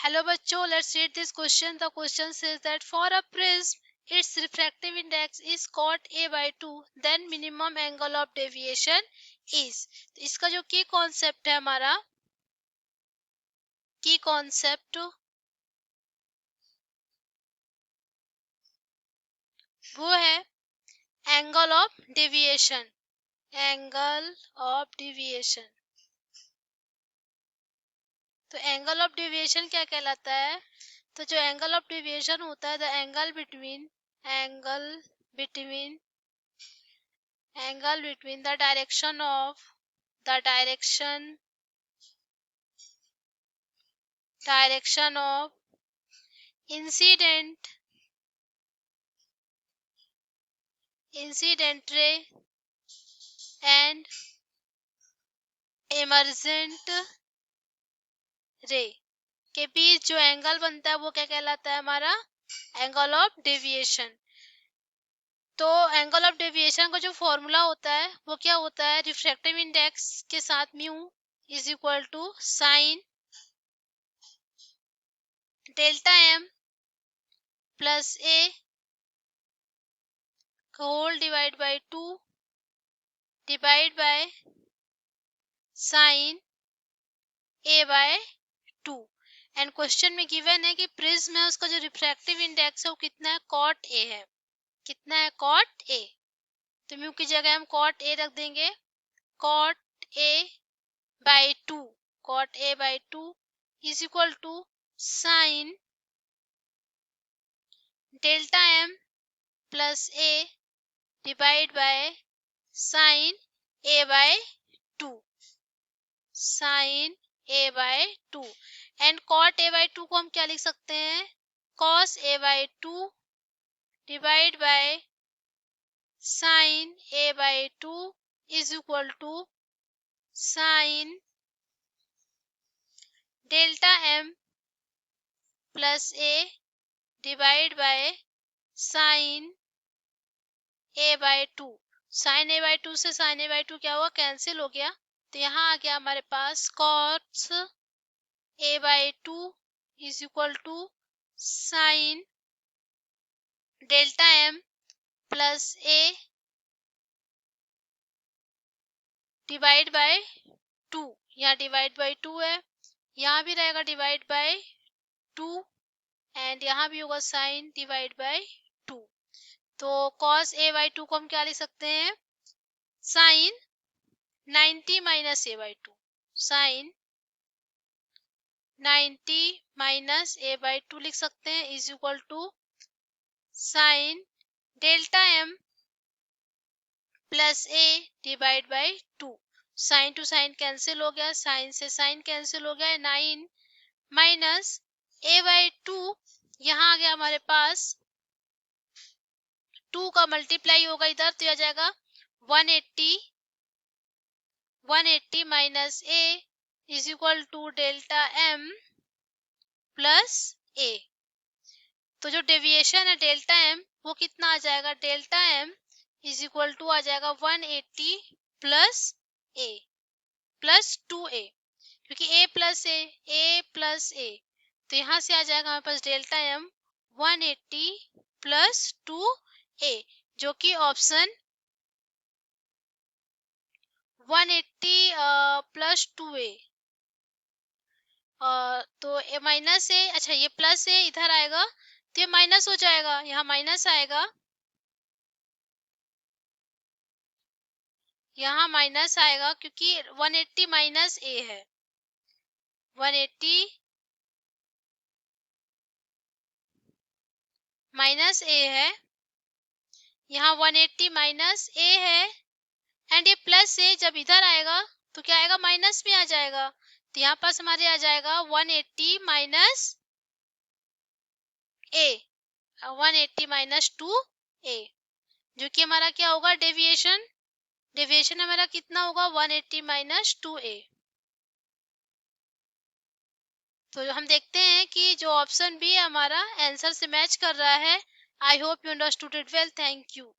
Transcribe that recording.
Hello बच्चों, let's read this question. The question says that for a prism, its refractive index is cot A by 2, then minimum angle of deviation is. तो इसका जो की concept है हमारा, की concept वो है angle of deviation. Angle of deviation. तो एंगल ऑफ डेविएशन क्या कहलाता है? तो जो एंगल ऑफ डेविएशन होता है, the angle between the direction of incident ray and emergent ray के बीच जो एंगल बनता है वो क्या कहलाता है? हमारा एंगल ऑफ डेविएशन. तो एंगल ऑफ डेविएशन का जो फॉर्मूला होता है वो क्या होता है? रिफ्रैक्टिव इंडेक्स के साथ mu is equal to sine delta M plus a whole divide by 2 divide by sine A by 2. And question में गिवन है कि प्रिज्म है, उसका जो रिफ्रैक्टिव इंडेक्स है वो कितना है? कॉट ए है. कितना है? Cot A. तो म्यू की जगह हम कॉट ए रख देंगे. Cot A by 2, cot A by 2 is equal to sine delta M plus A divide by sine A by 2. Sine A by 2. And cot A by 2 को हम क्या लिख सकते हैं? Cos A by 2 divide by sine A by 2 is equal to sine delta M plus A divide by sine A by 2. Sine A by 2 से sign A by 2 क्या हुआ? Cancel हो गया. तो यहाँ आ गया हमारे पास cos A by 2 is equal to sine delta M plus A divide by 2. यहाँ डिवाइड बाय 2 है, यहाँ भी रहेगा डिवाइड बाय 2 एंड यहाँ भी होगा साइन डिवाइड बाय 2. तो cos a बाय 2 को हम क्या लिख सकते हैं? Sine 90 minus A by 2. Sine 90 minus A by 2 लिख सकते हैं is equal to sine delta M plus A divide by 2. Sine to sine cancel हो गया, साइन से साइन कैंसिल हो गया. 9 माइनस ए बाय 2, यहाँ आ गया हमारे पास 2 का मल्टीप्लाई होगा इधर तो आ जाएगा 180 minus A is equal to delta M plus A. तो जो डेविएशन है डेल्टा एम वो कितना आ जाएगा? Delta M is equal to आ जाएगा 180 प्लस ए प्लस 2a, क्योंकि a प्लस ए तो यहाँ से आ जाएगा हमारे पास डेल्टा एम 180 प्लस 2a, जो कि ऑप्शन 180 प्लस 2a. तो ए माइनस ए, अच्छा ये प्लस ए इधर आएगा तो ये माइनस हो जाएगा, यहाँ माइनस आएगा, यहाँ माइनस आएगा क्योंकि 180 माइनस ए है. 180 माइनस ए है, यहाँ 180 माइनस ए है एंड ये प्लस ए जब इधर आएगा तो क्या आएगा? माइनस में आ जाएगा. तो यहाँ पास हमारे आ जाएगा 180 माइनस ए, 180 माइनस 2a, जो कि हमारा क्या होगा? डेविएशन हमारा कितना होगा? 180 माइनस 2a. तो हम देखते हैं कि जो ऑप्शन बी है हमारा आंसर से मैच कर रहा है. I hope you understood it well. Thank you.